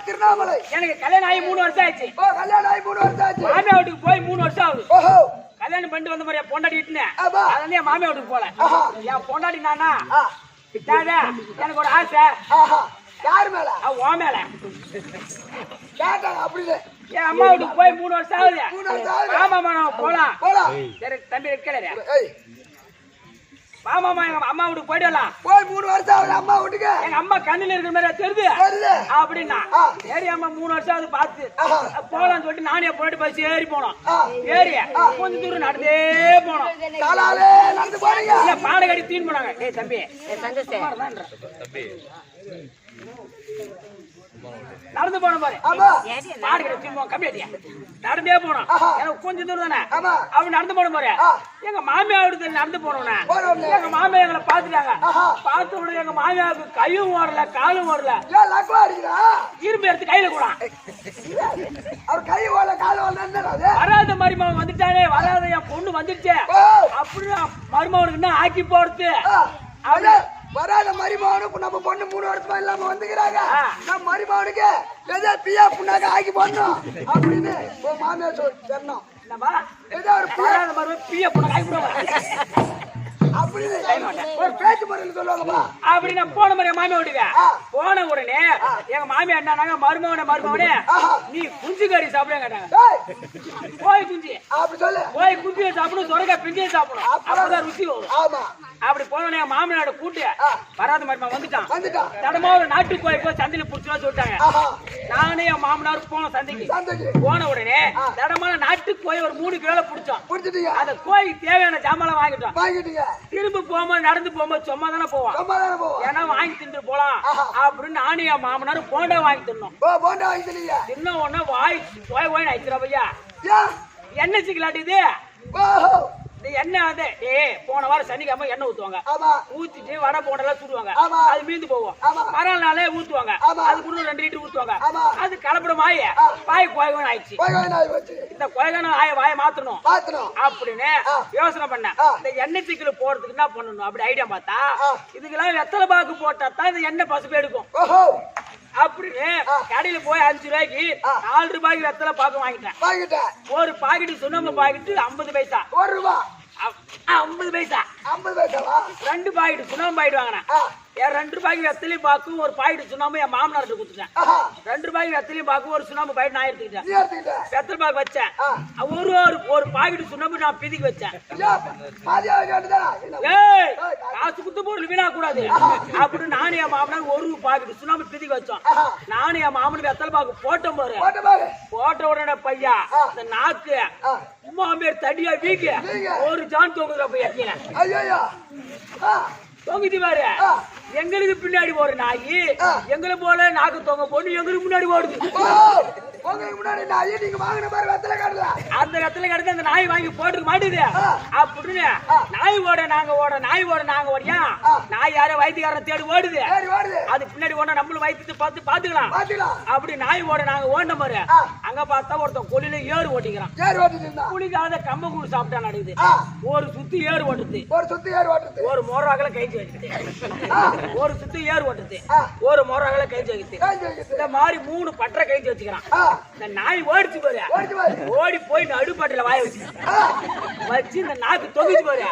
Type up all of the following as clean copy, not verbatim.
திருநாமலை எனக்கு கல்யாணம் ஆகி 3 வருஷம் ஆச்சு. கல்யாணம் ஆகி 3 வருஷம் ஆச்சு. மாமியா வீட்டுக்கு போய் 3 வருஷம் ஆகுது. கல்யாணம் பண்ணிட்டு வந்த மாதிரி பொண்டாட்டி விட்டுனேன். அதனால என் மாமியா வீட்டுக்கு போல. என் பொண்டாட்டி நானா விட்டாதே எனக்கு ஒரு ஆசை. யார் மேல? உன் மேல. கேட்டாங்க அப்படியே. என் அம்மா வீட்டுக்கு போய் 3 வருஷம் ஆகுது. ஆமாமா நான் போலாம். சரி தம்பி இருக்கல. மாமா எங்க அம்மா வீட்டுக்கு போயிட்டு வரலாம். போய் 3 வருஷம் ஆகுது அம்மா வீட்டுக்கு. எங்க அம்மா கண்ணில இருக்கிற மாதிரி தெரியுது அப்படின்னா சரி அம்மா 3 வருஷம் ஆகுது பார்த்து போலான்னு சொல்லிட்டு நானே போயிட்டு பஸ் ஏறி போனோம். ஏறி கொஞ்சம் தூரம் நடந்தே போனோம். பாடை கட்டி தீன் போனாங்க. ஏய் தம்பி தம்பி நடந்து போன பாரு பாடு கட்டி கம்மியா நடந்தே போனோம். எனக்கு கொஞ்சம் தூரம் தானே அப்படி நடந்து போன பாரு. எங்க மாமியாவுக்கு நடந்து போனோம்னா எங்க மாமியா எங்களை பாத்துட்டாங்க. பார்த்த உடனே எங்க மாமியாவுக்கு கையும் ஓடல காலும் ஓடல. இரும்பு எடுத்து கையில கூட வராத மருமகன் வந்துட்டானே. வராத என் பொண்ணு வந்துருச்சு அப்படின்னு மருமகனுக்கு என்ன ஆக்கி போறது. வராத மருமகனுக்கு நம்ம பொண்ணு 3 வருஷமா இல்லாம வந்துக்கிறாங்க. நம்ம மருமகனுக்கு ஏதோ பியா புண்ணாக்க ஆக்கி போடணும் அப்படின்னு மாமியார் சொன்னோம். ஏதோ ஒரு வராத மருமகன் பியா புண்ணாக்க ஆக்கி போடுவாங்க அப்படின்னு ஒரு பேச்சு முறையில் சொல்லுவாங்கப்பா. அப்படி நான் போன மாதிரி மாமியா வீட்டுக்கு போன உடனே எங்க மாமியா என்னன்னாங்க மருமகனே நீ குஞ்சு கறி சாப்பிட கேட்டாங்க. போய் குஞ்சு அப்படி சொல்லு. போய் குஞ்சியை சாப்பிடும் சொரக்கா பிஞ்சியை சாப்பிடும் அப்பதான் ருசி வரும். அப்படி போனோடனே என் மாமியாரோட கூட்டு வராத மருமகன் வந்துட்டான். தடமா ஒரு நாட்டு கோழி போய் சந்தையில புடிச்சுலாம் சொல்லிட்டாங்க. நானே என் மாமனார் போன சந்தைக்கு போன உடனே தடமான நாட்டு கோழி ஒரு 3 கிலோ புடிச்சோம். அந்த கோழிக்கு தேவையான ஜாமான் வாங்கிட்டோம். திரும்ப போகும்போது நடந்து போகும்போது சும்மா தானே போவான். ஏன்னா வாங்கி தின்று போலாம் அப்படின்னு நானும் என் மாமனார் போண்டா வாங்கி தின்னோம். தின்ன உடனே வாய் போய் ஆயிடுச்சுடா பையா. எண்ணெய் சிக்கலாட்டுது எண்ணெய் வந்து போன வாரம் சனிக்கிழமை எண்ணெய் ஊத்துவாங்க. ஊத்திட்டு வடை போண்டெல்லாம் சுடுவாங்க. அது மீந்து போவோம். மறுநாளே ஊத்துவாங்க. அது கூட 2 லிட்டர் ஊத்துவாங்க. அது கலப்படம் வாய் கோயகன் ஆயிடுச்சு. இந்த கோயகன் வாயை மாத்தணும் அப்படின்னு யோசனை பண்ணேன். இந்த எண்ணெய் சிக்கல போறதுக்கு என்ன பண்ணணும் அப்படி ஐடியா பார்த்தா இதுக்கெல்லாம் வெத்தலை பாக்கு போட்டா தான் இந்த எண்ணெய் பசுப்பு எடுக்கும் அப்படின்னு கடையில போய் 5 ரூபாய்க்கு 4 ரூபாய்க்கு வெத்தலை பாக்கு வாங்கிட்டேன். ஒரு பாக்கெட் சுண்ணாம்பு பாக்கெட் 50 பைசா. 1 ரூபா 50 பைசா. 2 பாக்கெட் சுண்ணாம்பு பாக்கெட் வாங்கினேன். 2 ரூபாய்க்கு வெத்தலை பாக்கு ஒரு பாக்கெட் சுண்ணாம்பு என் மாமனார்ட்ட கொடுத்துட்டேன். 2 ரூபாய்க்கு வெத்தலை பாக்கு ஒரு சுண்ணாம்பு பாக்கெட் நான் எடுத்துக்கிட்டேன். வெத்தலை பாக்கு வச்சேன். ஒரு பாக்கெட் சுண்ணாம்பு நான் பிதிக்கு வச்சேன். காசு காசு குத்து பொருள் வீணா கூடாது அப்படி நானும் என் மாமனார் ஒரு பாக்கெட் சுண்ணாம்பு பிதிக்கு வச்சோம். நானும் என் மாமனுக்கு வெத்தலை பாக்கு போட்டோம் பாரு. போட்ட உடனே பையா இந்த நாக்கு மாமியார் தடியா வீக்கு ஒரு ஜான் தோங்குதுற பையா தொங்குதி பாரு. எங்களுக்கு பின்னாடி போற நாயி எங்களை போல நாக்கு தொங்க பொண்ணு எங்களுக்கு முன்னாடி ஓடுது. அந்த வெத்தலை கடத்து அந்த நாய் வாங்கி போட்டுக்க மாட்டுது அப்படின்னு நாய் ஓட நாங்க ஓடியா நாய் யாரோ வைத்தியக்காரன் தேடி ஓடுது. அது பின்னாடி ஓட நம்மளும் வயிற்று பார்த்து பாத்துக்கலாம். அப்படி நாய் ஓட நாங்க ஓடின மாதிரி அங்க பார்த்தா ஒருத்தன் கொல்லில ஏறு ஓட்டிக்கிறான். குளிக்காத கம்ப கூடு சாப்பிட்டா நடக்குது. ஒரு சுத்தி ஏறு ஓட்டுது. ஒரு மோராகல கை வச்சுது. ஒரு சுத்தி ஏறு ஓட்டுது. ஒரு மோராகல கை வச்சுது. இந்த மாதிரி 3 பற்ற கை வச்சுக்கிறான். இந்த நாய் ஓடிச்சு பாரு. ஓடி போய் நடுப்பாட்டில வாய வச்சு இந்த நாக்கு தொகுச்சு பாரு.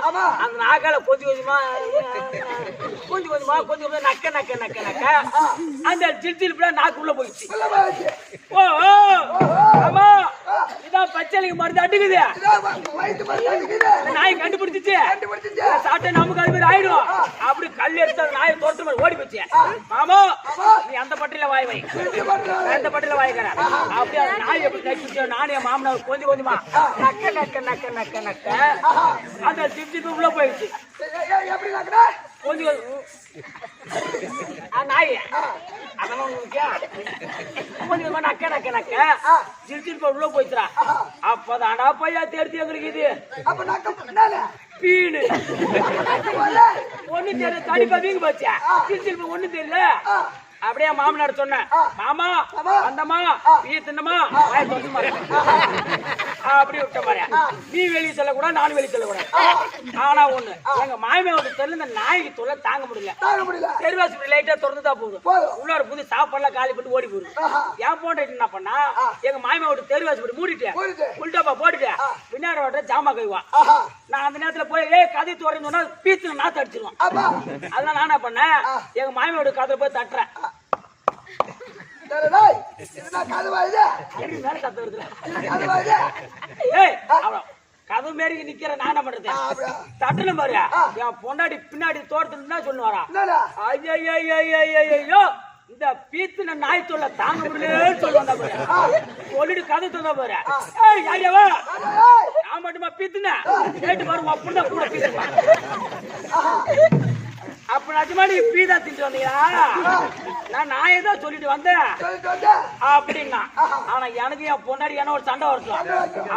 அந்த நாக்கால கொஞ்சம் கொஞ்சமா நக்க அந்த சிரிச்சிருப்பா நாக்கு உள்ள போயிடுச்சு. ஆமா இதான் பச்சைக்கு மருந்து அட்டுக்குது. நாய் கண்டுபிடிச்சிச்சு. சாப்பிட்டா நமக்கு அது மாதிரி ஆயிடும். அப்படி கல் எடுத்து நாயை தோற்று மாதிரி ஓடி போச்சு. மாமா நீ அந்த பட்டில வாய் வை, அந்த பட்டில வாய்க்கிற அப்படியே நாய் எப்படி கட்டிச்சு. நானே மாமனார் கொஞ்சமா நக்க அந்த சிப்ஸ் உள்ள போயிடுச்சு. கொஞ்சம் நாய் அதெல்லாம் கொஞ்சமா நக்க சிரிச்சிருப்ப உள்ள போயிடுறா. அப்பதான்டா பையா தெரிஞ்சு எங்களுக்கு இது பீனு ஒண்ணு தெரியல. தடிப்பா வீங்க போச்சா சிரிச்சிருப்ப ஒண்ணு தெரியல. அப்படியே மாமனார் சொன்னேன் மாமா வந்தமா நீ தின்னமா அப்படி விட்ட மாதிரி நீ வெளியே சொல்லக்கூடாது நானும் வெளியே சொல்லக்கூடாது. ஆனா ஒண்ணு எங்க மாமியாவோட தெரியல இந்த நாய்க்கு தொல்லை தாங்க முடியல. தெருவாசி லைட்டா திறந்துதான் போதும் உள்ளார புது சாப்பாடுலாம் காலி பண்ணி ஓடி போகுது. என் போன்ற என்ன பண்ணா எங்க மாமியாவோட தெருவாசி போட்டு மூடிட்டேன் உள்டாப்பா போட்டுட்டேன். பின்னாடி ஓட்ட ஜாமா கைவா. நான் அந்த நேரத்துல போய் கதை தோறன்னு சொன்னா பீத்துல நாத்து அடிச்சிருவான். அதெல்லாம் நான் என்ன பண்ணேன் எங்க மாமியாவோட கதை போய் தட்டுறேன். கதை மாரி நிக்கிற நான் என்ன பண்றது தட்டணும் பாரு. என் பொண்டாடி பின்னாடி தோட்டத்துல சொல்லுவாரா ஐயோ இந்த பீத்துன நாய் தொல்லை தாங்க முடியலன்னு சொல்லுவாங்க பாரு. சொல்லிட்டு கதை சொன்ன பாரு. நான் மட்டுமா பீத்துன கேட்டு பாரு அப்படிதான் கூட பீத்துப்பான். அப்ப நிஜமாடி பீதா திட்டு வந்தீங்களா? நான் நாயை தான் சொல்லிட்டு வந்தேன் அப்படின்னா. ஆனா எனக்கு என் பொண்டாடி என்ன ஒரு சண்டை வரட்டும்.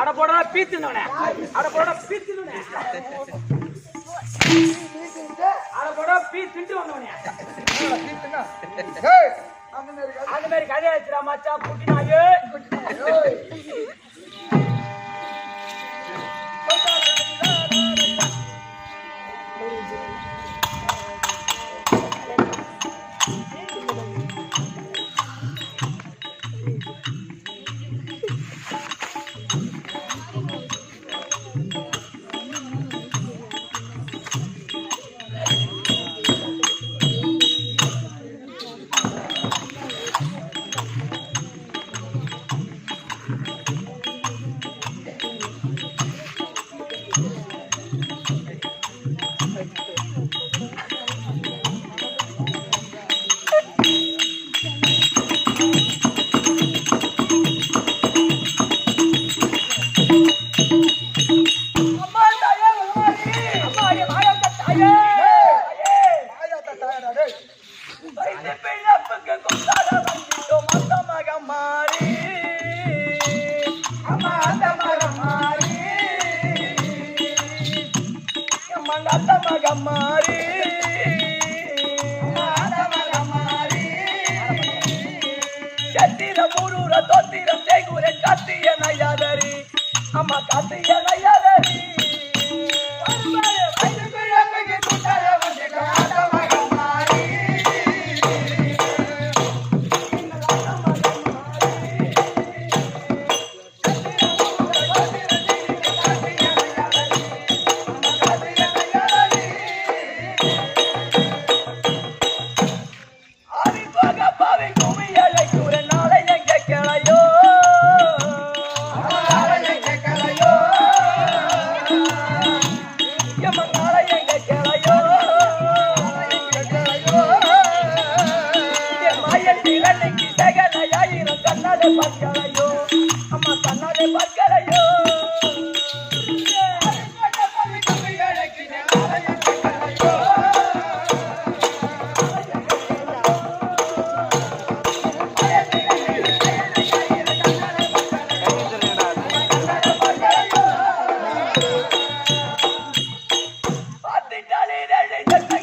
அட போடா பீத்துனே அட போடா பீத்துனே அட போடா பீ திட்டு வந்தவனே அந்த மாதிரி கதையா வச்சுடா மச்சா குட்டி நாயே.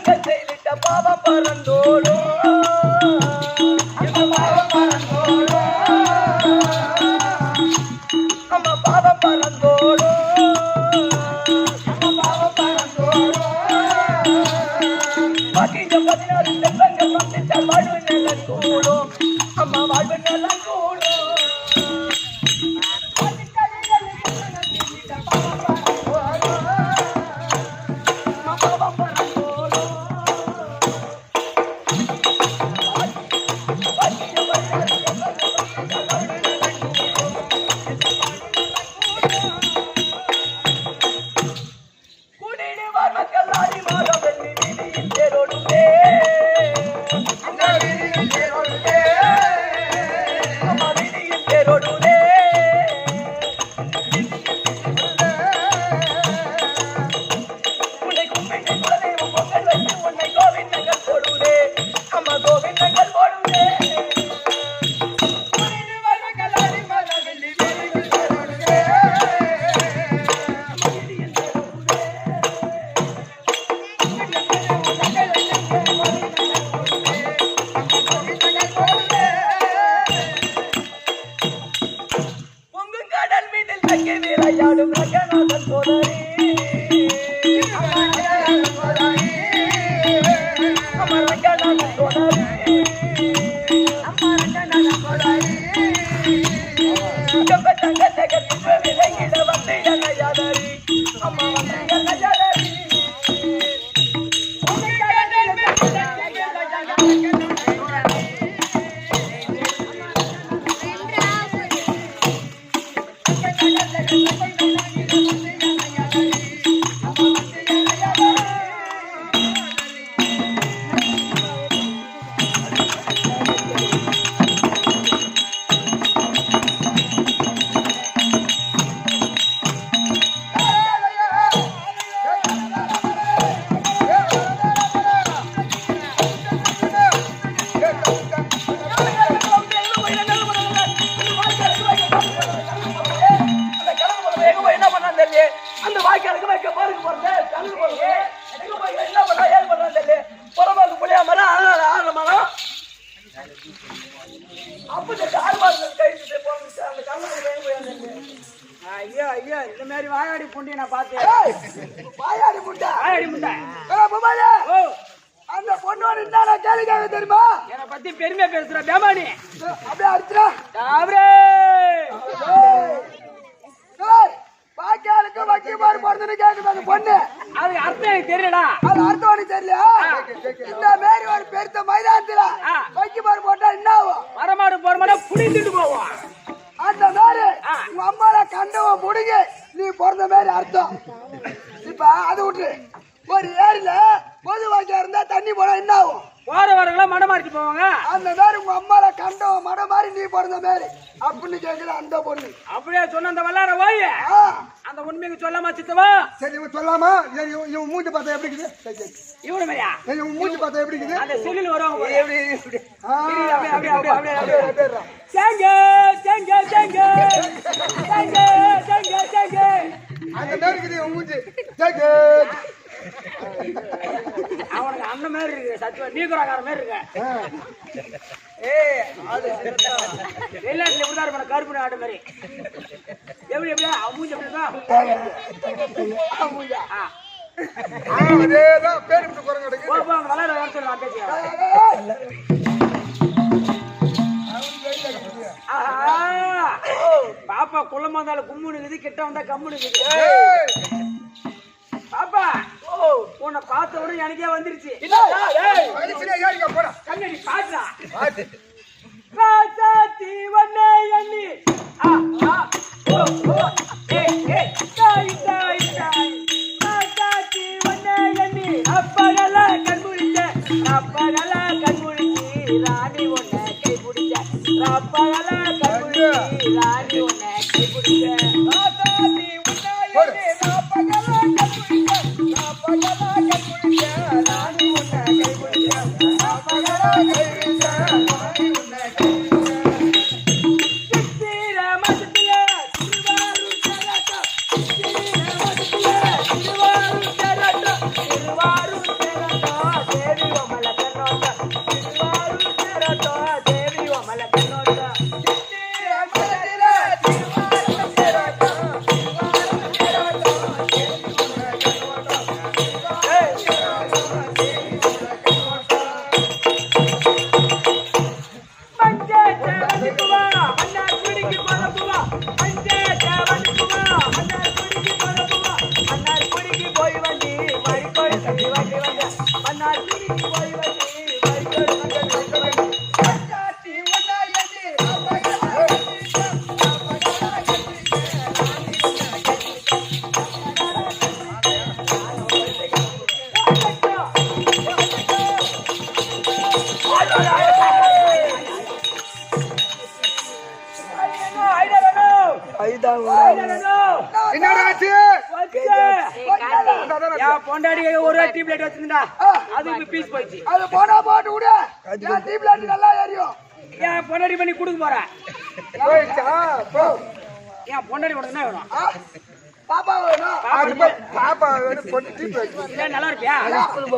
நாங்கள் செய்திட்ட பாவம் பறந்தோடும் பாவம் பறந்தோடும் நம்ம பாவம் பறந்தோடும் பாவம் பறந்தோடும் 16 செல்வங்கள் வந்துட்டால் வாழ்வு நல்ல கூடும் அம்மா வாழ்வு நல்ல கூடும் பெருமையா பேசுற பேமானி அப்படியே அடிச்சுடா பாக்கியாருக்கு வக்கி பாரு போறதுன்னு கேக்குது அந்த பொண்ணு அது அர்த்தம் தெரியலடா அது அர்த்தம் தெரியலையா இந்த மாதிரி ஒரு பெருத்த மைதானத்துல வக்கி பாரு போட்டா என்ன ஆகும் வரமாடு போறமாட புடிந்துட்டு போவோம் அந்த மாதிரி உங்க அம்மால கண்டவ முடிங்க நீ பிறந்த மாதிரி அர்த்தம் இப்ப அது விட்டு ஒரு ஏரியில பொது வாக்கியா இருந்தா தண்ணி போனா என்ன ஆகும் போற வரங்களா மடம் மாறிட்டு போவாங்க அந்த மாதிரி உங்க அம்மால கண்டவ மடம் மாறி நீ பிறந்த மாதிரி அப்படின்னு கேக்குற அந்த பொண்ணு அப்படியே சொன்ன அந்த வல்லார போய் அந்த உண்மைக்கு சொல்லாமா சித்தவா சரி இவன் சொல்லாமா இவன் மூஞ்சி பார்த்தா எப்படி இருக்குது இவனு மாதிரியா இவன் மூஞ்சி பார்த்தா எப்படி இருக்குது அந்த செல்லில் வருவாங்க எப்படி தேங்க தேங்க தேங்க தேங்க தேங்க தேங்க அந்த மாதிரி இருக்குது இவன் மூஞ்சி தேங்க அவனுக்கு அந்த மாதிரி இருக்கு சத்துவ நீக்குறாக்கார மாதிரி இருக்கு வெளிநாட்டுல எப்படிதான் இருப்பான கருப்பு ஆடு மாதிரி எப்படி எப்படியா மூஞ்சி எப்படிதான் பாப்பா குள்ளமா இருந்தாலும் கும்முனுக்குது கிட்ட வந்தா கம்முனுக்குது பாப்பா உன்னை பார்த்த உடனே எனக்கே வந்துருச்சு கண்ணடி பாட்டுறா ராசாத்தி வண்ணே எண்ணி ராசாத்தி வண்ணே எண்ணி அப்பகல கண்முடிச்ச ராணி உன்னை கை பிடிச்ச அப்பகல கண்முடிச்சு ராணி உன்னை கை பிடிச்ச ராசாத்தி பொண்டாடி ஒரு டீப் லைட் வச்சிருந்தா அது இப்ப பீஸ் போயிடுச்சு. அது போனா போட்டு விடு. நான் டீப் லைட் நல்லா எரியும். ஏன் பொண்டாடி பண்ணி கொடுக்க போறேன்? ஏன் பொண்டாடி உனக்கு என்ன வேணும்? பாப்பா வேணும். பாப்பா வேணும். பொண்ணு டீப் லைட் இல்ல நல்லா இருப்பியா?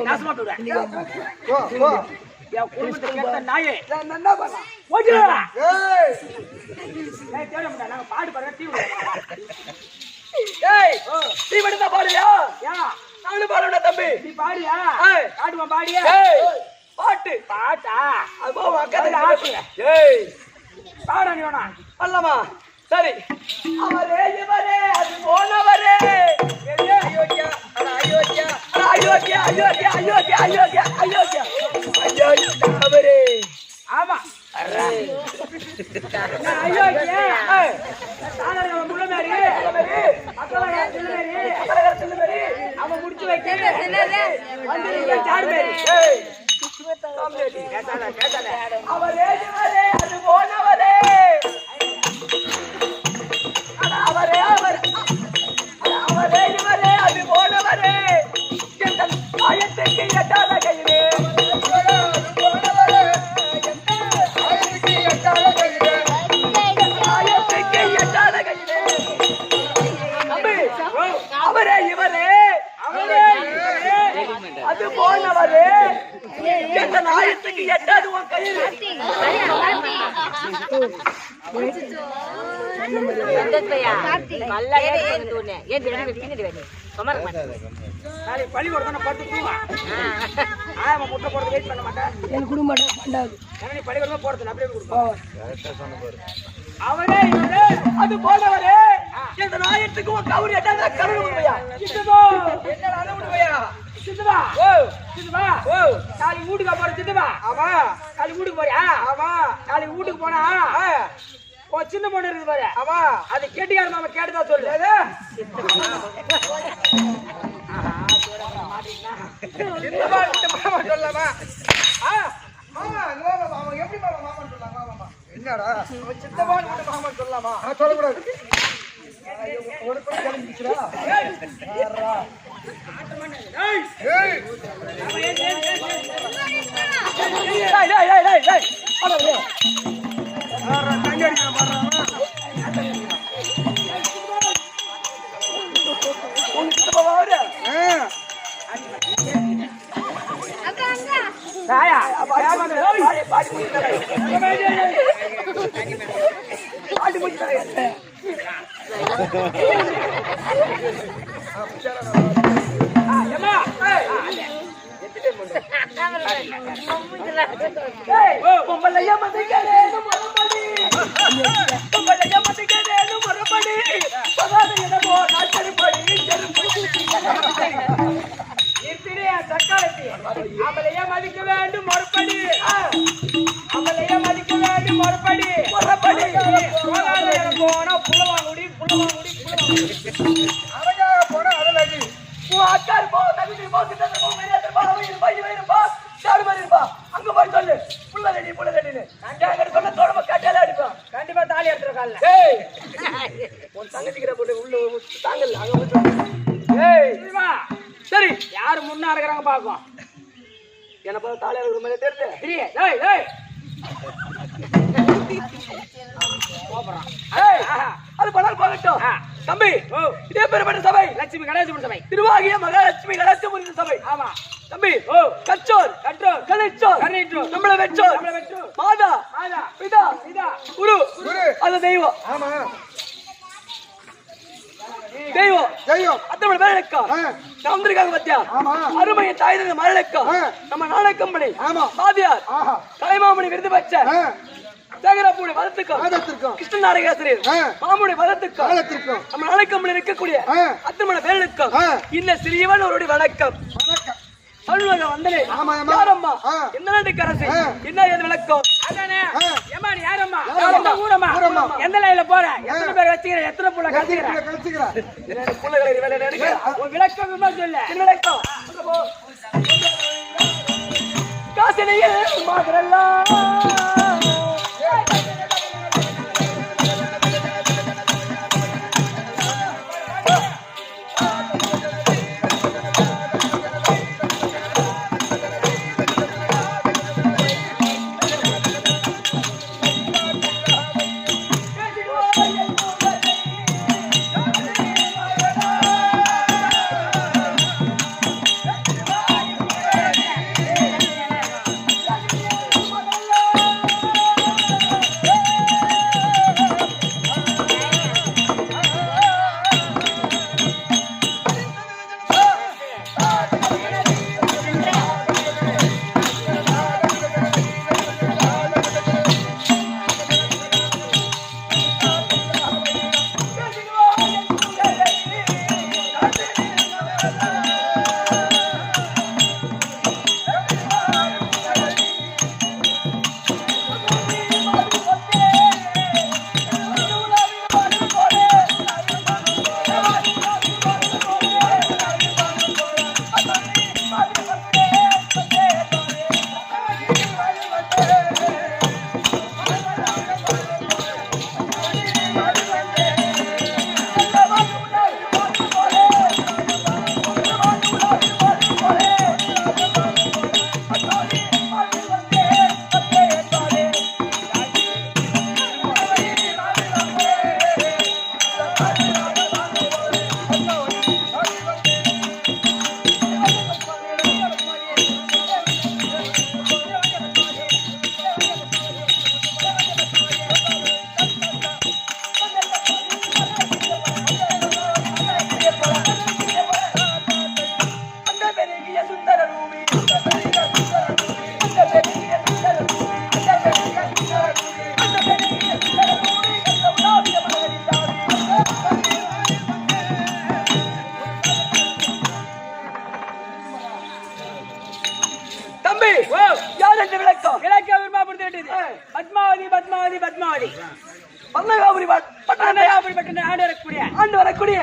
நாசமா போடுவேன். என் குடும்பத்தை கேட்ட நாயே என்ன பண்ண போச்சுடா. ஏய் தேட மாட்டா நாங்க பாடு பாடுற டீ ஏய் டீ மட்டும் பாடுறியா? ஏன் நானும் பாடுறேன் தம்பி. நீ பாடியா? பாடுமா பாடியா? ஏய் பாட்டு பாட்டா அது அக்கத்துல ஆட்டு. ஏய் பாடா நீ வேணா அல்லமா சரி. அவரே இவரே அது போனவரே அயோக்கியா அட அயோக்கியா அட அயோக்கியா அயோக்கியா அயோக்கியா அயோக்கியா அயோக்கியா அயோக்கியா அவரே. ஆமா அயோக்கியா தானங்க முள்ள மாதிரி அக்கலங்க சில்ல மாதிரி அவன் முடிச்சு வைக்க வந்து சாடு மாதிரி. ஏய் கேட்டால கேட்டால அவரே இவரே அது போனவரே அவரே அவர் அவரே இவரே அது போனவரே எங்கள் ஆயத்துக்கு எட்டாத கையிலே ஆயத்துக்கு எட்டாத கையிலே அவரே இவரே அவரே அது போனவரே எங்கள் ஆயத்துக்கு எட்டாது உன் கையிலே. நாளைக்கு பள்ளிக்கூடம் படுத்து தூங்குவா. ஆமா முட்டை போடுறது வெயிட் பண்ண மாட்டேன். எனக்கு கொடுக்க மாட்டேன் பண்டாது. நீ பள்ளிக்கூடம் போறது அப்படியே கொடுப்போம். அவரே இவரே அது போனவரே எந்த நாயத்துக்கு உன் கவுரி எட்டாத கருணை உண்மையா சித்துவா என்ன அத உண்மையா சித்துவா ஓ சித்துவா ஓ நாளைக்கு வீட்டுக்கு போற சித்துவா. ஆமா நாளைக்கு வீட்டுக்கு போறியா? ஆமா நாளைக்கு வீட்டுக்கு போனா ஓ சின்ன பொண்ணு இருக்குது பாரு. ஆமா அது கேட்டியாரு மாமா கேட்டுதான் சொல்லு. சித்தப்பா கிட்ட மாமா சொல்லலாமா? மாமா அவன் எப்படி மாமா சொல்லலாம்? மாமா என்னடா அவன் சித்தப்பா கிட்ட மாமா சொல்லலாமா? சொல்லக்கூடாது. ஒரு கூட கிளம்பிச்சுடா. ஏய் ஏய் ராயா அவளையே மதிக்க வேண்டும் மறுபடி அவளையே மதிக்க வேண்டும் மறுபடி போனா புலவாங்குடி புலவாங்குடி புலவாங்குடி அவனாக போனா அதலடி உன் அக்கார் போ தகுதி போ சித்தர் போ மேரேத்தர் போ அவன் இருப்பா சாடு மாதிரி இருப்பா அங்க போய் சொல்லு புள்ளலடின்னு கண்டாங்க சொல்ல தோடமா கட்டால அடிப்பான் கண்டிப்பா தாலி எடுத்துற கால்ல. ஏய் உன் தங்கச்சிக்கிற போட்டு உள்ள தாங்கல அங்க போய் சொல்லு. ஏய் வா சரி யாரு முன்னா இருக்கிறாங்க பாப்போம். என்ன பார்த்தா தாலியா இருக்கிற மாதிரி தெரியுது. சரி டேய் டேய் போறோம். ஏய் அது பண்ணால் போகட்டும். தம்பி இதே பெருமட்ட சபை லட்சுமி கணேச சபை திருவாகிய மகாலட்சுமி கணேச சபை. ஆமா தம்பி கச்சோர் கற்றோர் கலைச்சோர் கரையற்றோர் நம்மள வெச்சோர் நம்மள வெற்றோர் மாதா மாதா பிதா பிதா குரு அது தெய்வம். ஆமா தெய்வம் தெய்வம் அத்தமிழ் மேலக்கம் வந்திருக்காங்க பத்தியா ஆமா அருமைய தாய் மரலக்கம் நம்ம நாடகம்பளி ஆமா பாதியார் ஆஹா கலைமாமணி விருது பெற்ற சேகரப்பூடி வதத்துக்கும் ஆதத்திற்கும் கிருஷ்ண நாடகாசிரியர் மாமுடி வதத்துக்கும் ஆதத்திற்கும் நம்ம நாடகம்பளி இருக்கக்கூடிய அத்தமிழ மேலக்கம் இந்த சிறியவன் அவருடைய வணக்கம். வணக்கம். சொல்லுங்க வந்தனே. யாரம்மா? என்ன கரசு? என்ன ஏது விளக்கம்? அதானே. ஏமா நீ யாரம்மா? எந்த ஊரம்மா? எந்த லைன்ல போற? எத்தனை பேர் வச்சிக்கிற? எத்தனை புள்ள கட்டிக்கிற? என்ன புள்ளகளை வேலை எடுக்க? உன் விளக்கம் என்ன சொல்ல? என்ன விளக்கம்? காசனையே மாதரல்லாம் ஆண்டு வரக்கூடிய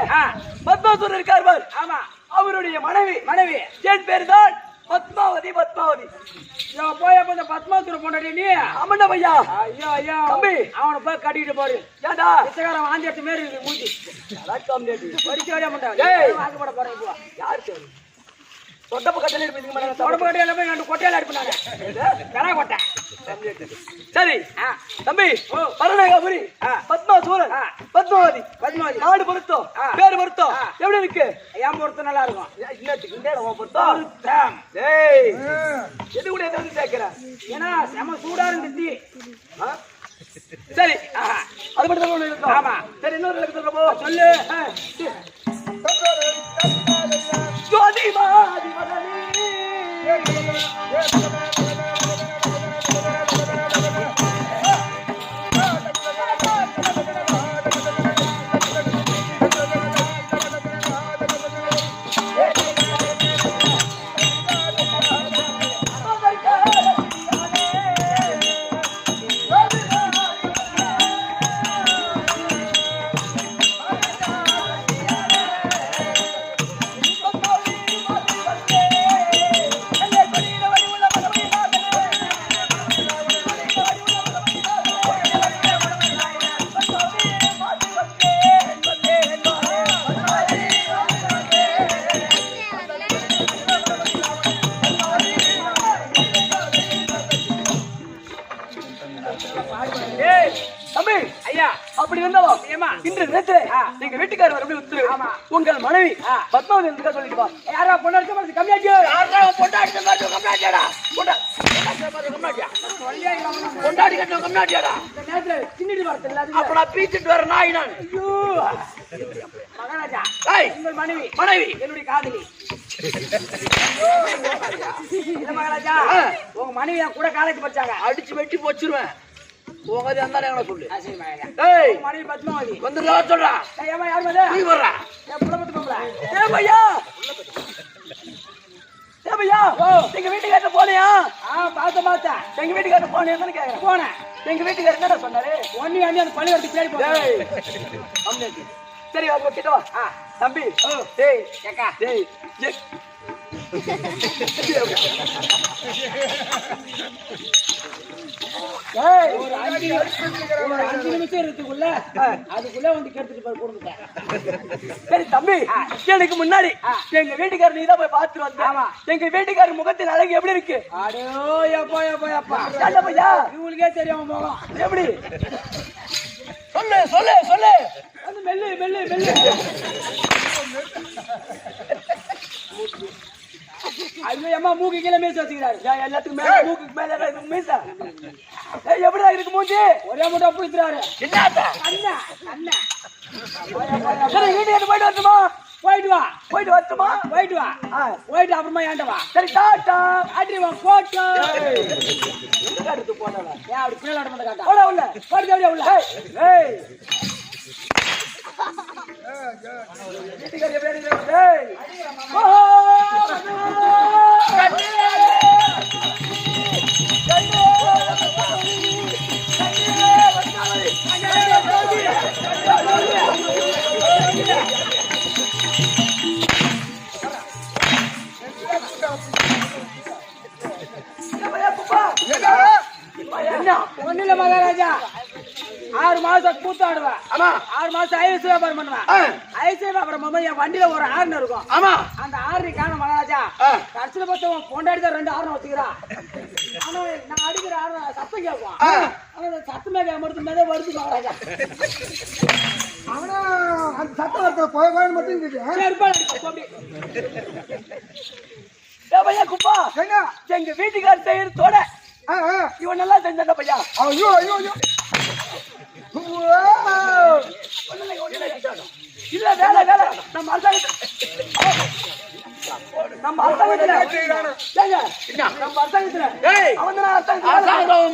பத்மாசுரர் இருக்கார். ஆமா, அவருடைய மனைவி என் பேர் தான் பத்மாவதி. போய் அப்ப பத்மாசுர பொண்டாட்டி நீ? ஆமாண்டா பையா. ஐயோ ஐயோ தம்பி, அவனை போய் கட்டிட்டு போரு. ஏடா பிச்சைக்காரன் வாந்தி எடுத்து மாரி இருக்கு மூஞ்சி. பறிக்க வரையா மாட்டான். வாக்கப்பட போறேன் இப்போ. யாரு சொல்லு? தொட்டப்பு கட்டல எடுப்பீங்க மாட்டாங்க. தொட்டப்பு கட்டையில போய் ரெண்டு கொட்டையில எடுப்பாங்க. கரா கொட்டை. சரி தம்பி, பரணகாபுரி பத்மாசூரன் பத்மாவதி நாடு பொருத்தம் பேரு பொருத்தம் எப்படி இருக்கு? ஏன் பொருத்தம் நல்லா இருக்கும். இன்னத்துக்கு இந்த இடம் பொருத்தம் எது கூட எதாவது சேர்க்கிற? ஏன்னா செம சூடா இருந்துச்சு. சரி அது மட்டும் தான். ஆமா சரி, இன்னொரு சொல்ல சொல்லு. ஜோதி மாதி மதனி உங்கள் மனைவி பத்மாவதி சொல்லிட்டு யாரா பொண்டாடி கம்மியாச்சு? பொண்டாடி கட்ட கம்மியாட்டியாடா? சின்னிட்டு வரல அப்ப நான் பீச்சிட்டு வர நாய் நான். மகாராஜா உங்கள் மனைவி என்னுடைய காதலி. மகாராஜா உங்க மனைவி என் கூட காலேஜ் படிச்சாங்க. அடிச்சு வெட்டி போச்சிருவேன். உங்க என்ன சொல்லு. மனைவி பத்மாவதி வந்து சொல்றா. யார் பையா எங்க வீட்டுக்காரட்ட போனியா? பார்த்தேன். எங்க வீட்டுக்காரட்ட போனேன்னு கேக்குறேன். போனேன். எங்க வீட்டுக்காரர் என்ன சொன்னாரு? ஒண்ணு அண்ணி அந்த பள்ளிக்கூடத்துக்கு பின்னாடி போறேன். சரி அது கிட்ட வா. தம்பி டேய் ஏக்கா டேய் ஒரு 5 நிமிஷம் இருக்குள்ள அதுக்குள்ள வந்து கேட்டுட்டு போய் கொடுத்துட்டேன். சரி தம்பி எனக்கு முன்னாடி எங்க வீட்டுக்காரர் நீ தான் போய் பார்த்துட்டு வந்த. எங்க வீட்டுக்காரர் முகத்தின் அழகு எப்படி இருக்கு? அடோ எப்பா எப்பா எப்பா பையா இவங்களுக்கே தெரியும் முகம் எப்படி? சொல்லு சொல்லு சொல்லு. அது மெல்லு மெல்லு மெல்லு. ஐயோ அம்மா மூக்கு கீழே மீச வச்சுக்கிறாரு. எல்லாத்துக்கும் மேல மூக்குக்கு மேல மீச எப்படிடா இருக்கு மூஞ்சி? ஒரே மூட்டை புடிக்கிறாரு. என்னடா அண்ணா அண்ணா சரி வீட்டுக்கு போயிட்டு வரட்டுமா? போயிட்டு வா. போயிட்டு வரட்டுமா? போயிட்டு வா. போயிட்டு அப்புறமா ஏன்டா வா. சரி டாடா. அடி வா போட்டோ. எங்க எடுத்து போடலாம். அப்படி பிள்ளை ஆட மாட்டே காட்டா. ஓட உள்ள. போடு அப்படியே உள்ள. ஏய் வீட்டுக்கு எப்படி இருக்கு? ஏய் ஓ ஒண்ணுல மகாராஜா 6 மாசம் கூத்தாடுவேன். 6 மாசம் ஐஸ் வியாபாரம் பண்ணுவேன். ஐஸ் வியாபாரம் பண்ணும்போது என் வண்டியில ஒரு ஆறுனு இருக்கும். அந்த ஆறு காண மகாராஜா கடைசியில பார்த்து பொண்டாடி தான் 2 ஆறுனு வச்சுக்கிறான். ஆனா நான் அடிக்கிற ஆறு சத்தம் கேட்கும். ஆனா சத்தமே கேட்க மட்டும் வருது மகாராஜா. அவனா அந்த சத்தம் வரத்துல போய் மட்டும் குப்பா எங்க வீட்டுக்கார் செய்யறதோட இவன் நல்லா செஞ்சா பையா. ஐயோ ஐயோ ஐயோ இல்ல வேலை வேலை நம்ம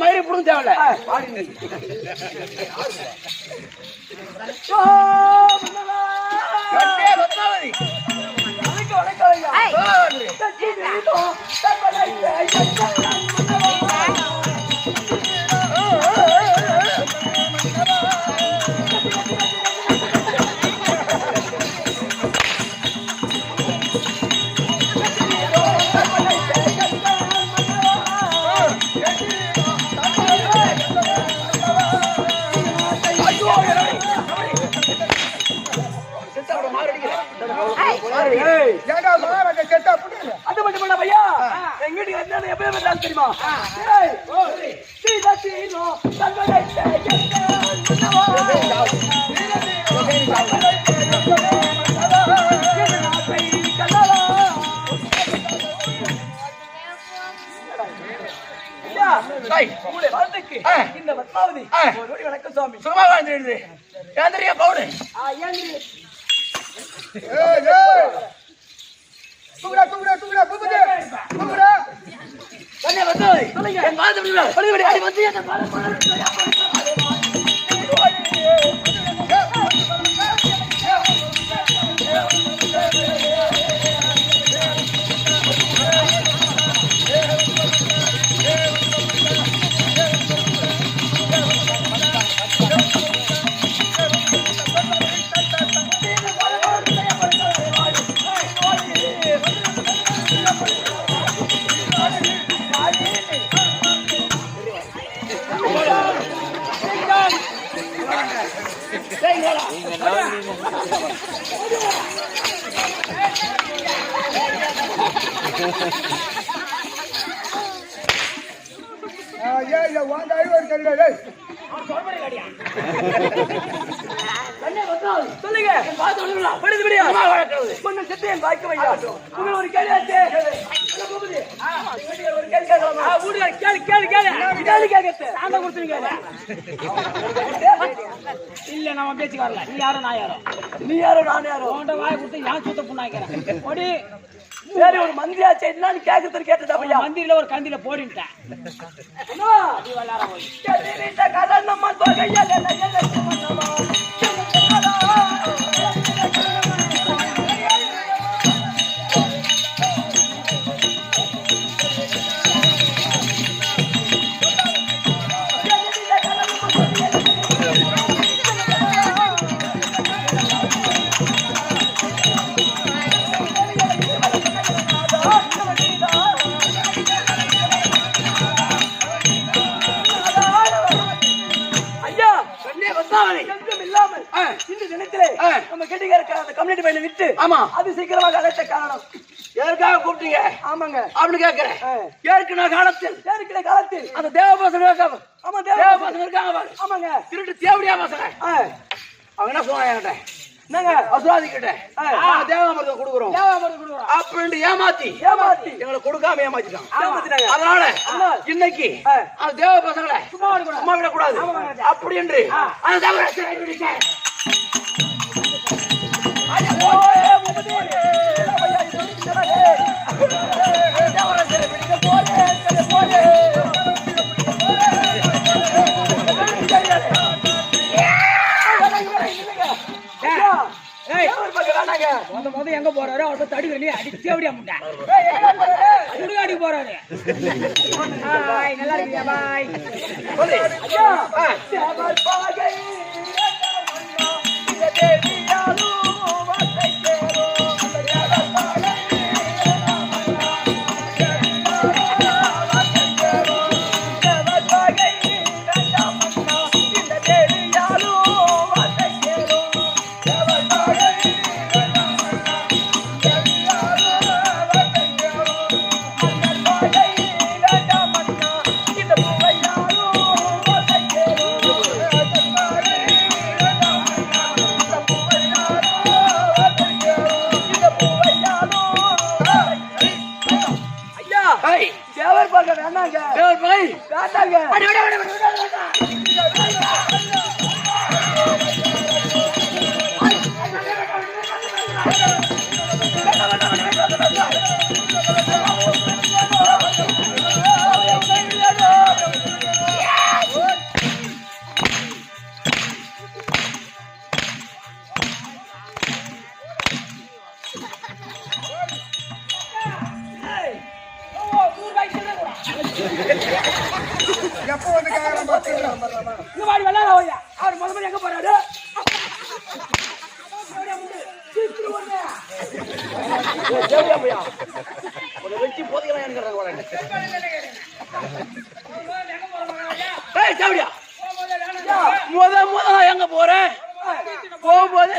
மயிரி புடுங்க தேவையில்ல. அது மட்டும் இல்ல பையா எங்க வீட்டுக்கு என்ன எப்பயும் தெரியுமா? இந்த பத்மாவதி வணக்கம் சுவாமி. சும்மா வாழ்ந்து ஏந்திரியா பவுடு தூங்குடா தூங்குடா தூங்குடா தூங்குடா தூங்குடா கண்ணே வந்து சொல்லுங்க என் வாது விடுடா படி படி அடி வந்து என்ன பாரு சொல்லுங்க சித்தையன் பாய்க்க வையா ஒரு கேள்வி இல்ல நம்ம பேச்சுக்கு வரல. நீ யாரோ நான் யாரோ நீ யாரோ நான் யாரோ வாய கொடுத்து யான் சுத்த புண்ணாக்கிறேன். சரி ஒரு மந்திரியாச்சு என்னன்னு கேட்கறது கேட்டதா பையா? மந்திரில ஒரு கந்தில போடிட்டேன். இந்த தினத்திலே நம்ம கெட்டிக்கார அந்த கம்யூனிட்டி பையனை விட்டு ஆமா அது சீக்கிரமாக அழைத்த காரணம் எதற்காக கூப்பிட்டீங்க ஆமாங்க அப்படின்னு கேட்கிறேன். ஏற்கனவே காலத்தில் அந்த தேவ பசங்க இருக்காங்க. ஆமா தேவ பசங்க இருக்காங்க பாரு. ஆமாங்க திருட்டு தேவடியா பசங்க. அவங்க என்ன சொன்னாங்க என்கிட்ட? என்னங்க அசுராதிக்கிட்ட தேவாமிரதம் கொடுக்குறோம் அப்படின்னு ஏமாத்தி எங்களை கொடுக்காம ஏமாத்திட்டாங்க. அதனால இன்னைக்கு அந்த தேவ பசங்களை சும்மா விடக்கூடாது அப்படி என்று அந்த தேவ எங்க போறாரு அவர் தடி வெளியே அடிச்சு அப்படியே அடிக்க போறாரு. நல்லா இருக்கியா பாய்? தேவர் பார்க்க வேண்டாங்க. தேவர் பாய் வேண்டாங்க. எப்போ வந்து கேக்குறான் பாத்தீங்களா? இந்த மாதிரி வெள்ளாட ஓய்யா அவர் முதல்ல எங்க போறாரு? வெட்டி போதிக்கலாம் எங்க போறேன் போகும்போது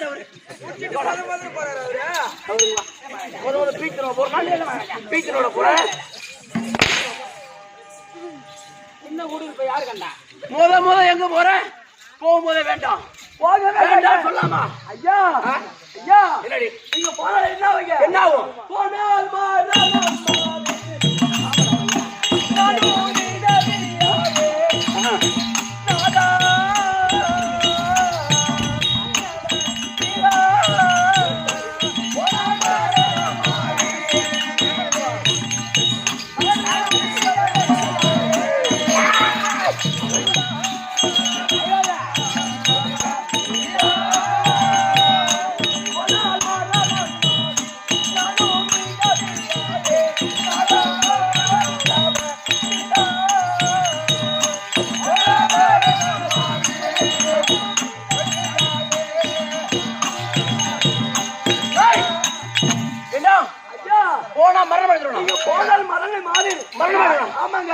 பீச்சரோட போறேன். முத எங்க போறேன் போகும்போதே வேண்டாம் வேண்டாம் சொல்லாமா? ஐயா ஐயா என்னடி நீங்க போனா என்ன வைங்க? என்ன ஆகும்? போனால் போனா மரணம் அடைஞ்சிடணும். நீங்க போனால் மரணம் மாறி மரணம் அடையணும். ஆமாங்க.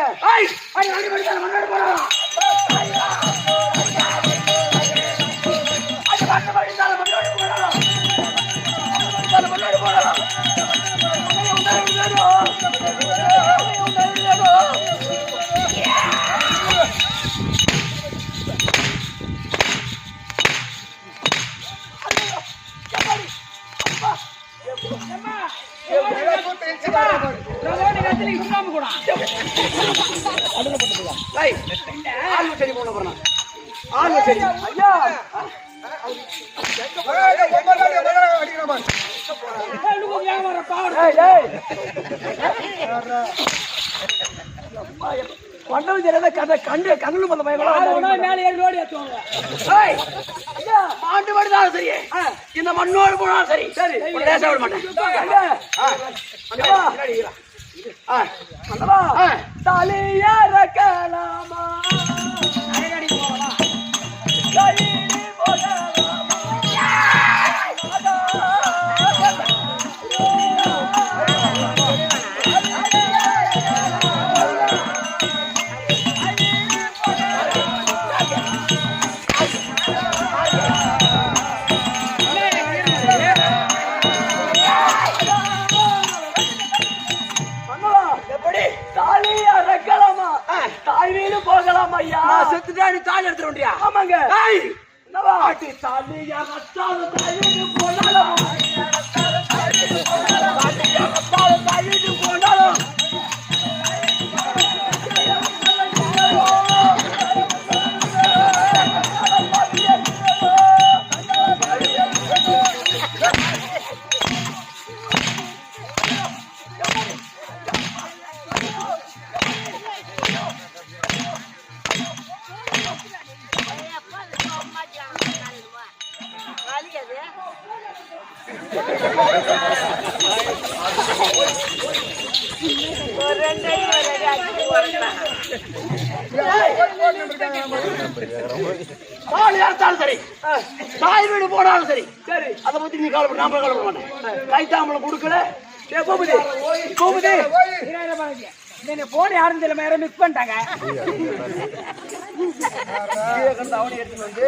சரி போன போறேன் ஆளு சரி ஐயா கொண்டது தெரியாத கதை கண்டு கண்ணு பண்ண பயங்கரம் மேலே ஏறி ரோடு ஏற்றுவாங்க. ஆண்டு வருதாலும் சரி இந்த மண்ணோடு போனாலும் சரி சரி விட மாட்டேன். தலையார கலாமா தாய் வீடு போகலாம் ஐயா. நான் செத்துட்டா நீ தாலி எடுத்துட வேண்டியா? ஆமாங்க. ஏய், என்னவா ஆட்டி தாலியா ரத்தால தாய் வீடு போனாலும் தாலியா ரத்தால தாய் வீடு போனாலும் தாலி அறுத்தாலும் சரி, தாய் வீடு போனாலும் சரி, சரி அதை பத்தி நீ கவலைப்பட, நான் கவலைப்பட மாட்டேன். கைத்தாம்பளம் கொடுக்கல, கோபுதி போன் யாரும் தெரியல யாரும் மிஸ் பண்ணிட்டாங்க. அவனி எடுத்துட்டு வந்து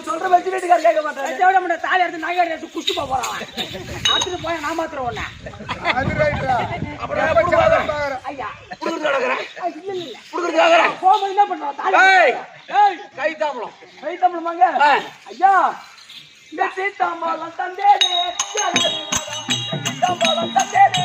சொல்ற வச்சு வீட்டுக்காரர் கேட்க மாட்டேன். தாலி எடுத்து நகை எடுத்து குஷ்டு போறான். அடுத்து போய் நான் மாத்திரம் ஒண்ணு ஐயா போகும்போது என்ன பண்றோம் தாலி கைத்தாம்பளம் கை தமிழ்மாங்க ஐயா இந்த சீத்தாம்பாளம் தந்தேனே சீத்தாம்பாளம் தந்தேனே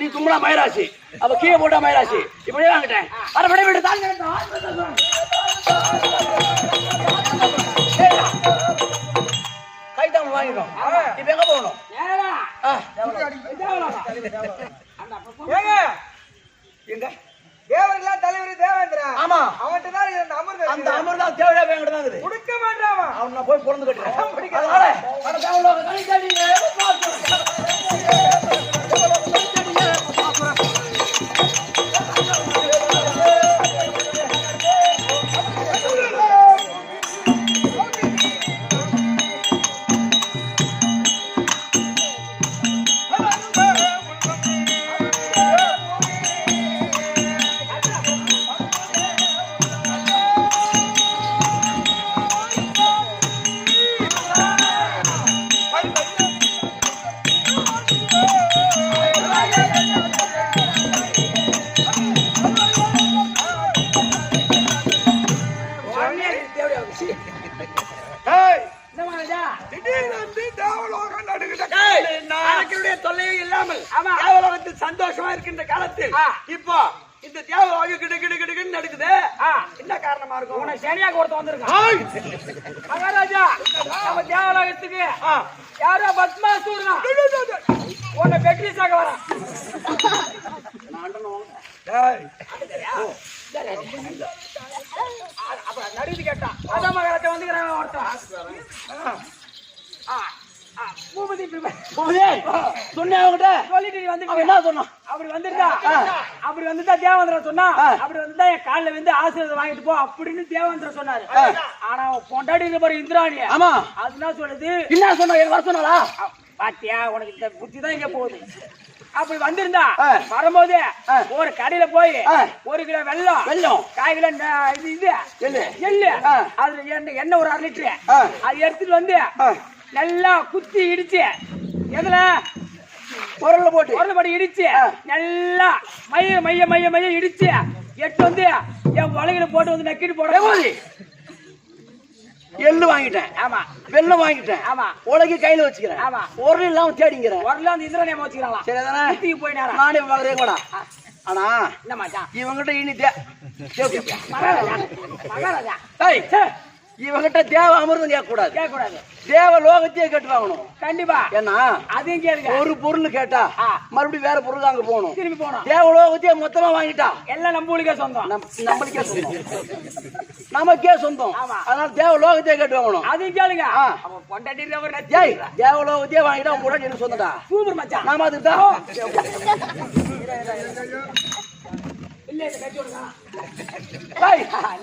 நீ தும்பலா மயிராசி, அவ கீழே போட்டா மயிராசி. இப்படியே வாங்கிட்டேன். அரை விட்டு தான் கைத்தாமல் வாங்கிட்டோம். இப்ப எங்க போகணும்? எங்க தேவரெல்லாம் தலைவர் தேவேந்திரா. ஆமா, அவன்கிட்ட தான் இந்த அமர் அந்த அமர் தான் தேவையா வேங்கிட்டு தான் இருக்குது. கொடுக்க மாட்டான் அவன் நான் போய் பொழுது கட்டுறேன். அதனால அட தேவலோக கணிக்காதீங்க. தொல்லையே இல்லாமல் தேவலோகத்தில் சந்தோஷமா இருக்கின்ற காலத்தில் இப்போ இந்த தேவலோகம் கிடு கிடு கிடுன்னு நடக்குது. என்ன காரணமா இருக்கும்? உனக்கு சனியாக ஒருத்த வந்திருக்கான் மகாராஜா. நம்ம தேவலோகத்துக்கு யாரோ பத்மாசூரனா உன்னை பெட்ரிஸாக வரான். நடுவு கேட்டான். அதான் மகாராஜா வந்துக்கிறாங்க ஒருத்தன். பூபதி அப்படி வந்துட்டா தேவேந்திரன் சொன்னா, அப்படி வந்துட்டா என் காலில் வந்து ஆசீர்வாதம் வாங்கிட்டு போ அப்படின்னு தேவேந்திரன் சொன்னாரு. ஆனா பொண்டாடி பாரு இந்திராணி. ஆமா, அது என்ன சொல்லுது? என்ன சொன்னா? வர சொன்னாலா? பாத்தியா, உனக்கு இந்த புத்தி தான் இங்க போகுது. அப்படி வந்திருந்தா வரும்போது ஒரு கடையில போய் 1 கிலோ வெல்லம், 1 கிலோ எள்ளு, அதுல எண்ணெய் ஒரு 1/2 லிட்டரு அது எடுத்துட்டு வந்து நல்லா குத்தி இடிச்சு, எதுல பொருள் போட்டு இடிச்சு நல்லா மைய இடிச்சு எட்டு வந்து என் உலகில போட்டு வந்து நக்கிட்டு போட. எள்ளு வாங்கிட்டேன். ஆமா. வெல்லம் வாங்கிட்டேன். ஆமா. உலகி கையில வச்சுக்கிறேன். ஆமா. பொருள் இல்லாம தேடிங்கிறேன். பொருள் அந்த இந்திரனே வச்சுக்கிறாங்களா? சரி, அதானே போய் நானே பாக்குறேன் கூட. ஆனா என்ன மாட்டான் இவங்கிட்ட இனி மகாராஜா இவங்கிட்ட தேவ அமிர்தம் கேட்கக்கூடாது. தேவ லோகத்தையே கேட்டு வாங்கணும். கண்டிப்பா. ஏன்னா அதையும் கேளுங்க. ஒரு பொருள் கேட்டா மறுபடியும் வேற பொருள் அங்க போகணும். திரும்பி போகணும். தேவ லோகத்தையே மொத்தமா வாங்கிட்டா எல்லாம் நம்மளுக்கே சொந்தம். நம்மளுக்கே சொந்தம். நமக்கே சொந்தம். அதனால தேவ லோகத்தையே கேட்டு வாங்கணும். அதையும் கேளுங்க. பொண்டாட்டி தேவ லோகத்தையே வாங்கிட்டா உங்க கூட எனக்கு சொந்தடா. சூப்பர் மச்சான். நாம அதுதான்